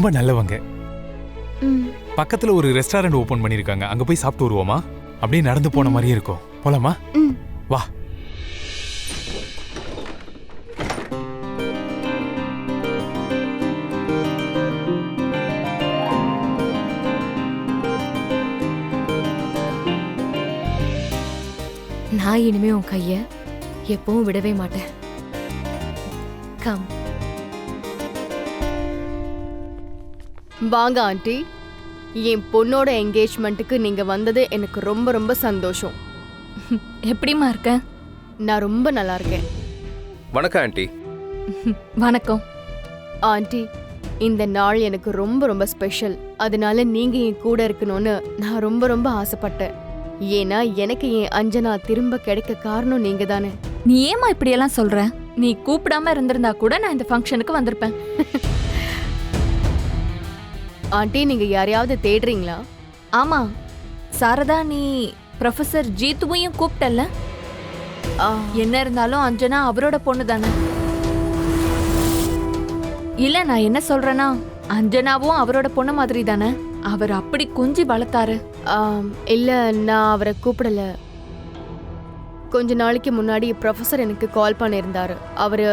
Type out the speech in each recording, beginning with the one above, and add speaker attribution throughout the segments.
Speaker 1: ரொம்ப நல்லவங்க.
Speaker 2: ம்.
Speaker 1: பக்கத்துல ஒரு ரெஸ்டாரண்ட் ஓபன் பண்ணிருக்காங்க. அங்க போய் சாப்பிட்டு வருவோமா? அப்படியே நடந்து போன மாதிரியே இருக்கும். போலாமா?
Speaker 2: ம்.
Speaker 1: வா.
Speaker 2: நான் இனிமே உன் கைய எப்பவும் விடவே மாட்டேன். கம்.
Speaker 3: வாங்க ஆண்டி, என் பொண்ணோட என்கேஜ்மெண்ட்டுக்கு நீங்க வந்தது எனக்கு ரொம்ப ரொம்ப சந்தோஷம்.
Speaker 2: எப்படிமா இருக்க?
Speaker 3: நான் ரொம்ப நல்லா இருக்கேன்.
Speaker 4: வணக்கம் ஆண்டி.
Speaker 2: வணக்கம்.
Speaker 3: ஆண்டி, இந்த நாள் எனக்கு ரொம்ப ரொம்ப ஸ்பெஷல். அதனால நீங்க என் கூட இருக்கணும்னு நான் ரொம்ப ரொம்ப ஆசைப்பட்டேன். ஏன்னா எனக்கு என் அஞ்சனா திரும்ப கிடைக்க காரணம் நீங்க தானே.
Speaker 2: நீ ஏமா இப்படியெல்லாம் சொல்ற? நீ கூப்பிடாம இருந்திருந்தா கூட நான் இந்த ஃபங்க்ஷனுக்கு வந்திருப்பேன்.
Speaker 3: ஆண்டி, நீங்க யாரையாவது தேடுறீங்களா?
Speaker 2: ஆமா சாரதா, நீ ப்ரொஃபசர் ஜீத்துவையும் கூப்பிட்டல்ல? என்ன இருந்தாலும் அஞ்சனா அவரோட பொண்ணு தானே. இல்ல, நான் என்ன சொல்றேன்னா, அஞ்சனாவும் அவரோட பொண்ணு மாதிரி தானே. அவர் அப்படி கொஞ்சி வளர்த்தாரு.
Speaker 3: இல்ல, நான் அவரை கூப்பிடல. கொஞ்ச நாளைக்கு முன்னாடி ப்ரொஃபசர் எனக்கு கால் பண்ணியிருந்தாரு. அவரு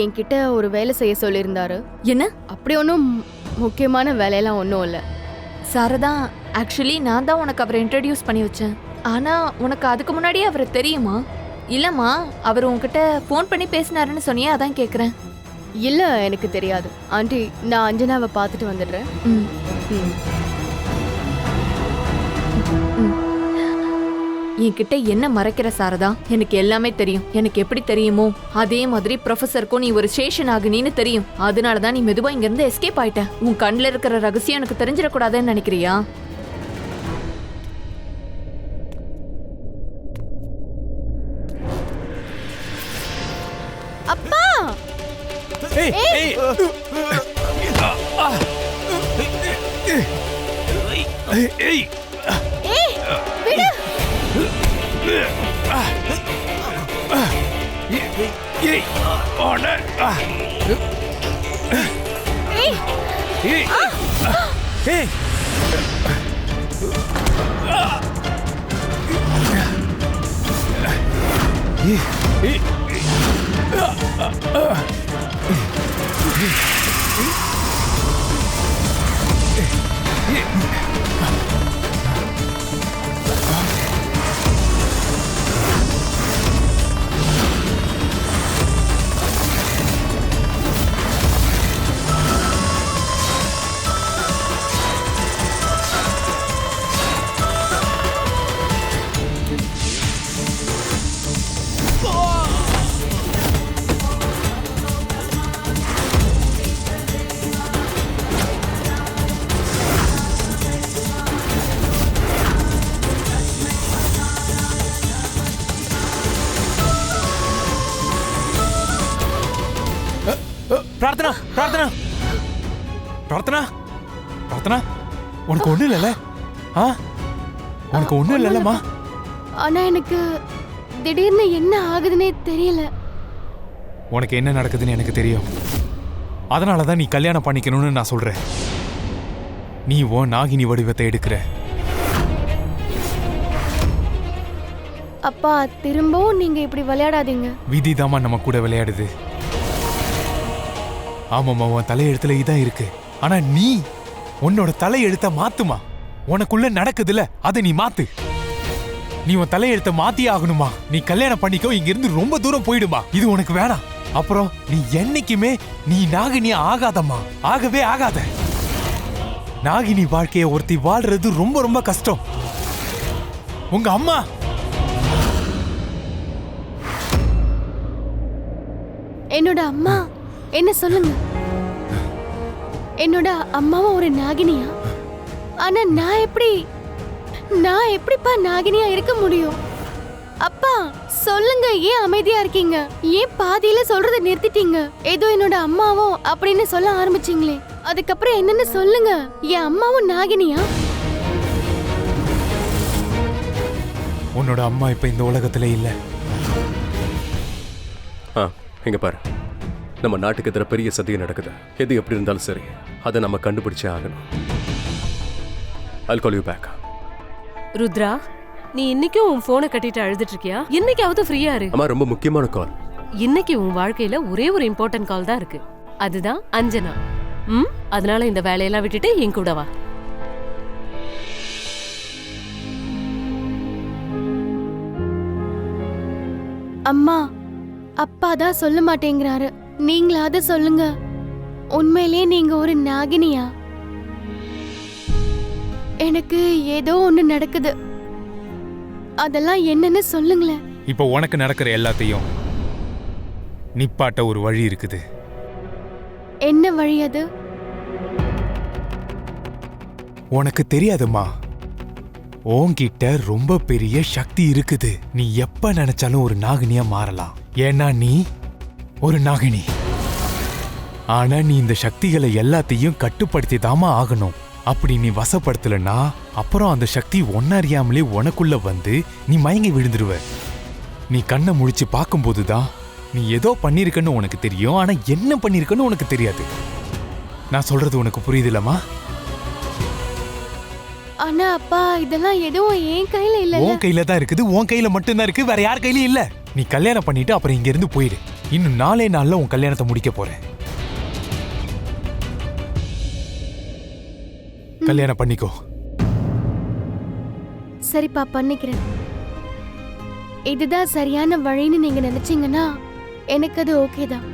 Speaker 3: என்கிட்ட ஒரு வேலை செய்ய சொல்லியிருந்தாரு.
Speaker 2: என்ன?
Speaker 3: அப்படி ஒன்றும் முக்கியமான வேலையெல்லாம் ஒன்றும் இல்லை.
Speaker 2: சாரதா, ஆக்சுவலி நான் தான் உனக்கு அவரை இன்ட்ரடியூஸ் பண்ணி வச்சேன். ஆனா உனக்கு அதுக்கு முன்னாடியே அவரை தெரியுமா? இல்லம்மா, அவர் உன்கிட்ட ஃபோன் பண்ணி பேசினாருன்னு சொன்னியே, அதான் கேட்குறேன்.
Speaker 3: இல்ல, எனக்கு தெரியாது. ஆண்டி, நான் அஞ்சனாவை பார்த்துட்டு வந்துடுறேன்.
Speaker 2: ம். என்கிட்ட என்ன மறைக்கிற சாரதா? எனக்கு எல்லாமே தெரியும். எனக்கு எப்படி தெரியுமோ அதே மாதிரி ப்ரொஃபசருக்கும் நீ ஒரு ஸ்டேஷன் ஆகுனின்னு தெரியும். அதனாலதான் நீ மெதுவா இங்க இருந்து எஸ்கேப் ஆயிட்ட. உன் கண்ணுல இருக்கிற ரகசியம் எனக்கு தெரிஞ்சிடக்கூடாதுன்னு நினைக்கிறியா?
Speaker 3: அப்பா!
Speaker 1: ஏய் ஏய் ஏய்
Speaker 3: ஏய், விடு!
Speaker 1: ஏய் ஓட
Speaker 3: ஏய்!
Speaker 1: ஏய் ஏய் ஏய் பிரார்த்தனா பிரார்த்தனா பிரார்த்தனா பிரார்த்தனா, உனக்கு ஒண்ணும் இல்லைல்ல? உனக்கு ஒண்ணும் இல்லைல்லம்மா?
Speaker 3: ஆனா எனக்கு திடீர்னு என்ன ஆகுதுன்னே தெரியல.
Speaker 1: உனக்கு என்ன நடக்குதுன்னு எனக்கு தெரியும். அதனாலதான் நீ கல்யாணம் பண்ணிக்கணும்னு நான் சொல்றேன். நீ உன் நாகினி வடிவத்தை எடுக்கிற.
Speaker 3: அப்பா, திரும்பவும் நீங்க இப்படி விளையாடாதீங்க.
Speaker 1: விதிதாமா நம்ம கூட விளையாடுது. ஆமாம்மா, உன் தலையெழுத்துல இதான் இருக்கு. ஆனா நீ உன்னோட தலையெழுத்த மாத்துமா. உனக்குள்ள நடக்குதுல, அதை நீ மாத்து. நீ உன் தலையெழுத்த மாத்தியே ஆகணுமா. நீ கல்யாணம் பண்ணிக்கோ, இங்க இருந்து ரொம்ப தூரம் போயிடுமா. இது உனக்கு வேணாம். அப்புறம் நீ என்னைக்குமே நீ நாகினியா ஆகாதம்மா. ஆகவே ஆகாத. நாகினி வாழ்க்கைய ஒருத்தி வாழ்றது ரொம்ப ரொம்ப கஷ்டம். உங்க அம்மா
Speaker 3: என்னோட அம்மா என்ன சொல்லுங்க? என்னோட அம்மாவும் ஒரு நாகினியா? ஆனா நான் எப்படிப்பா நாகினியா இருக்க முடியும்? அப்பா சொல்லுங்க, ஏன் அமைதியா இருக்கீங்க? ஏன் பாதியில சொல்றதை நிறுத்திட்டீங்க? ஏதோ என்னோட அம்மாவும் அப்படின்னு சொல்ல ஆரம்பிச்சீங்களே, அதுக்கப்புறம் என்னன்னு சொல்லுங்க. என் அம்மாவும் நாகினியா?
Speaker 1: உன்னோட அம்மா இப்ப இந்த உலகத்துல இல்ல.
Speaker 4: இங்க பாரு, நம்ம நாட்டுக்கு எதிர பெரிய சதியம் நடக்குது. எது எப்படி இருந்தாலும் சரி, அதை நம்ம கண்டுபிடிச்சே ஆகணும். I'll call you back.
Speaker 5: Rudra, நீ இன்னைக்கும் உன் போனை கட்டிட்டு அழுதுட்டு இருக்கியா? இன்னைக்காவது ஃப்ரீயா இரு.
Speaker 4: அம்மா, ரொம்ப முக்கியமான கால்.
Speaker 5: இன்னைக்கு உன் வாழ்க்கையில ஒரே ஒரு இம்பார்ட்டன்ட் கால் தான் இருக்கு. அதுதான் அஞ்சனா. அதனால இந்த வேலையெல்லாம் விட்டுட்டு என் கூட வா.
Speaker 3: அம்மா, அப்பா தான் சொல்ல மாட்டேங்கிறாரு. நீங்களாவது சொல்லுங்க, உண்மையிலேயே நீங்க ஒரு நாகினியா? எனக்கு ஏதோ ஒண்ணு நடக்குது, அதெல்லாம் என்னன்னு சொல்லுங்களேன்.
Speaker 1: இப்போ உனக்கு நடக்கிற எல்லாத்தையும் நிப்பாட்ட ஒரு வழி இருக்குது.
Speaker 3: என்ன வழி அது?
Speaker 1: உனக்கு தெரியாதுமா, உன்கிட்ட ரொம்ப பெரிய சக்தி இருக்குது. நீ எப்ப நினைச்சாலும் ஒரு நாகினியா மாறலாம். ஏன்னா நீ ஒரு நாகினி. ஆனா நீ இந்த சக்திகளை எல்லாத்தையும் கட்டுப்படுத்தி தாமா ஆகணும். அப்படி நீ வசப்படுத்தலன்னா அப்புறம் அந்த சக்தி ஒன்னறியாமலே உனக்குள்ள வந்து நீ மயங்கி விழுந்துருவ. நீ கண்ணை முழிச்சு பார்க்கும்போதுதான் நீ ஏதோ பண்ணிருக்கன்னு உனக்கு தெரியும். ஆனா என்ன பண்ணிருக்கன்னு உனக்கு தெரியாது. நான் சொல்றது உனக்கு புரியுதுலமா?
Speaker 3: ஆனா அப்பா, இதெல்லாம் எதுவும் என் கையில இல்ல.
Speaker 1: உன் கையில தான் இருக்குது. உன் கையில மட்டும்தான் இருக்கு, வேற யார் கையிலயும் இல்ல. நீ கல்யாணம் பண்ணிட்டு அப்புறம் இங்க இருந்து போயிடு. இன்னும் 4 நாள்ல உன் கல்யாணத்தை முடிக்க போறேன். கல்யாணம் பண்ணிக்கோ.
Speaker 3: சரிப்பா, பண்ணிக்கிறேன். இதுதான் சரியான வழின்னு நீங்க நினைச்சீங்கன்னா எனக்கு அது ஓகே தான்.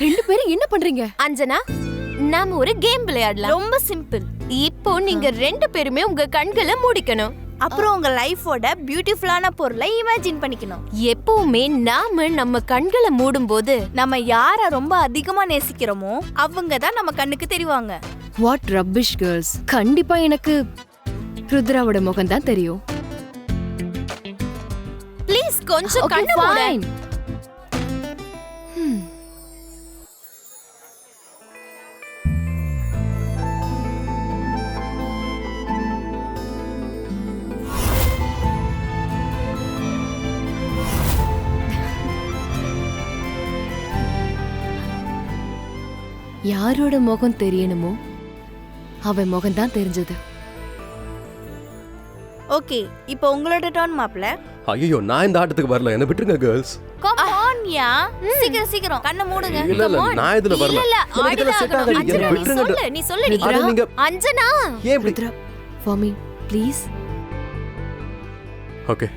Speaker 6: ரெண்டு பேரும் என்ன பண்றீங்க?
Speaker 7: அஞ்சனா, நாம ஒரு கேம் விளையாடலாம். ரொம்ப சிம்பிள். இப்போ நீங்க 2 பேருமே உங்க கண்களை மூடிக்கணும்.
Speaker 6: அப்புறம் உங்க லைஃபோட பியூட்டிஃபுல்லான பொருளை இமேஜின் பண்ணிக்கணும்.
Speaker 7: எப்பவுமே நாம நம்ம கண்களை மூடும்போது
Speaker 6: நம்ம யார ரொம்ப அதிகமா நேசிக்கிறோமோ அவங்க தான் நம்ம கண்ணுக்கு தெரிவாங்க.
Speaker 8: What rubbish girls. கண்டிப்பா எனக்கு ருத்ராவோட முகம் தான் தெரியும்.
Speaker 7: ப்ளீஸ் கொஞ்சம்
Speaker 8: Okay,
Speaker 7: கண்ணை மூடு.
Speaker 8: fine. யாரோட முகம் தெரியணுமோ அவன் முகம் தான் தெரிஞ்சது.
Speaker 6: ஓகே, இப்போ உங்களோட டர்ன் மாப்ள.
Speaker 4: ஐயோ, நான் இந்த ஆட்டத்துக்கு வரல, என்ன விட்டுருங்க கேர்ள்ஸ்.
Speaker 6: கம் ஆன் யா. சீக்கிரம் சீக்கிரம் கண்ணை மூடுங்க.
Speaker 4: இல்ல இல்ல, நான் இதுல வரல.
Speaker 7: இல்ல,
Speaker 4: எனக்கு இதெல்லாம் set ஆகாது.
Speaker 7: அஞ்சனா,
Speaker 4: என்ன
Speaker 7: நீ
Speaker 4: விட்டுருங்க.
Speaker 7: சொல்லு, நீ சொல்லு. நீ
Speaker 4: அட நீங்க
Speaker 7: அஞ்சனா,
Speaker 4: ஏன் இப்படி?
Speaker 8: Rudra, for me, please.
Speaker 4: Okay.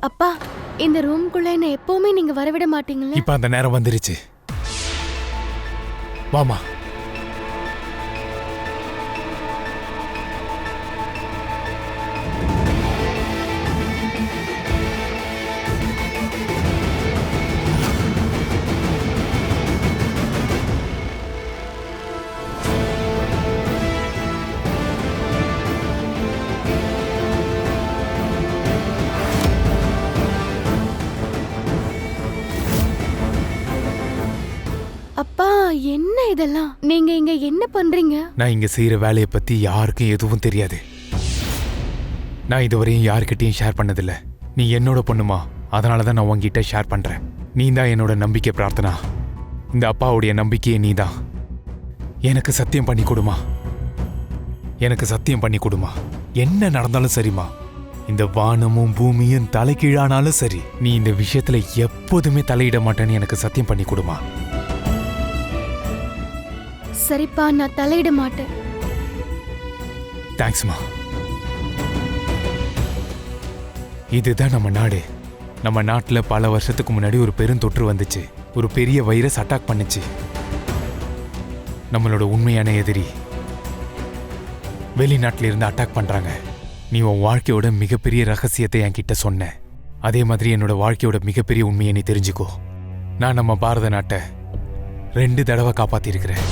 Speaker 3: அப்பா, இந்த ரூம்குள்ள என்ன எப்பவுமே நீங்க வரவிட மாட்டீங்கல்ல?
Speaker 1: இப்ப அந்த நேரம் வந்துருச்சு. வாமா.
Speaker 3: அப்பா, என்ன இதெல்லாம்? நீங்க இங்க என்ன பண்றீங்க?
Speaker 1: நான் இங்க செய்யற வேலையை பத்தி யாருக்கும் எதுவும் தெரியாது. நான் இதுவரையும் யார்கிட்டயும் ஷேர் பண்ணதில்ல. நீ என்னோட பொண்ணுமா, அதனால தான் நான் உன்கிட்ட ஷேர் பண்றேன். நீ தான் என்னோட நம்பிக்கை பிரார்த்தனா. இந்த அப்பாவுடைய நம்பிக்கையே நீ தான். எனக்கு சத்தியம் பண்ணி கொடுமா, எனக்கு சத்தியம் பண்ணி கொடுமா. என்ன நடந்தாலும் சரிம்மா, இந்த வானமும் பூமியும் தலைகீழானாலும் சரி, நீ இந்த விஷயத்துல எப்போதுமே தலையிட மாட்டேன்னு எனக்கு சத்தியம் பண்ணி கொடுமா.
Speaker 3: சரிப்பா, நான் தலையிட மாட்டேன்.
Speaker 1: தேங்க்ஸ்மா. இதுதான் நம்ம நாடு. நம்ம நாட்டுல பல வருஷத்துக்கு முன்னாடி ஒரு பெருந்தொற்று வந்துச்சு. ஒரு பெரிய வைரஸ் அட்டாக் பண்ணுச்சு. நம்மளோட உண்மையான எதிரி வெளிநாட்டில இருந்து அட்டாக் பண்றாங்க. நீ உன் வாழ்க்கையோட மிகப்பெரிய ரகசியத்தை என்கிட்ட சொன்ன. அதே மாதிரி என்னோட வாழ்க்கையோட மிகப்பெரிய உண்மையை நீ தெரிஞ்சுக்கோ. நான் நம்ம பாரத நாட்டை 2 தடவை காப்பாத்திருக்கிறேன்.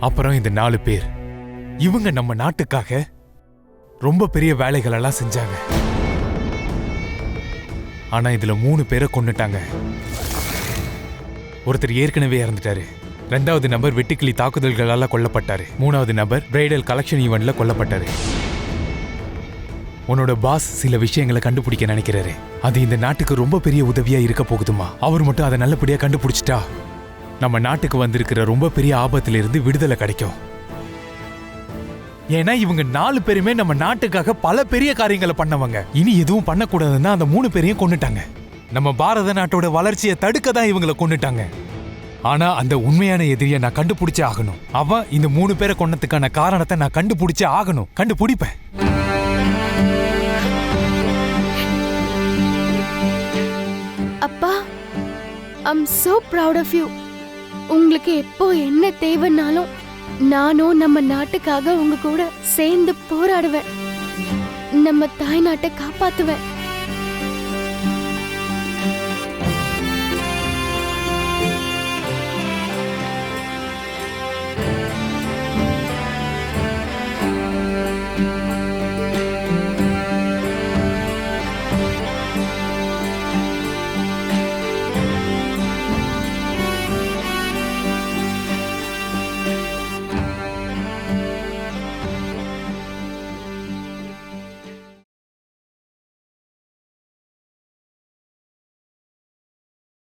Speaker 1: அப்புறம் இந்த 4 பேர், இவங்க நம்ம நாட்டுக்காக ரொம்ப பெரிய வேலைகள் எல்லாம் செஞ்சாங்க. ஆனா இதுல 3 பேரை கொன்னுட்டாங்க. ஒருத்தர் ஏற்கனவே இறந்துட்டாரு. 2வது நபர் வெட்டுக்கிளி தாக்குதல்களால கொல்லப்பட்டாரு. 3வது நபர் பிரைடல் கலெக்ஷன் ஈவென்ட்ல கொல்லப்பட்டாரு. உன்னோட பாஸ் சில விஷயங்களை கண்டுபிடிக்க நினைக்கிறாரு. அது இந்த நாட்டுக்கு ரொம்ப பெரிய உதவியா இருக்க போகுதுமா. அவர் மட்டும் அதை நல்லபடியா கண்டுபிடிச்சிட்டா நம்ம நாட்டுக்கு வந்திருக்கிற ரொம்ப பெரிய ஆபத்துல இருந்து விடுதலை கிடைக்கும். ஏன்னா இவங்க 4 பேருமே நம்ம நாட்டுக்காக பல பெரிய காரியங்களை பண்ணவங்க. இனி எதுவும் பண்ணக்கூடாதுன்னா அந்த 3 பேரையும் கொன்னுட்டாங்க. நம்ம பாரத நாட்டோட வளர்ச்சியை தடுக்க தான் இவங்களை கொன்னுட்டாங்க. ஆனா அந்த உண்மையான எதிரியை நான் கண்டுபிடிச்சே ஆகணும். அவன் இந்த 3 பேரை கொன்னதுக்கான காரணத்தை நான் கண்டுபிடிச்சே ஆகணும். கண்டுபிடிப்பேன்.
Speaker 3: அப்பா, I'm so proud of you. உங்களுக்கு எப்போ என்ன தேவைன்னாலும் நானும் நம்ம நாட்டுக்காக உங்க கூட சேர்ந்து போராடுவேன். நம்ம தாய் நாட்டை காப்பாத்துவேன்.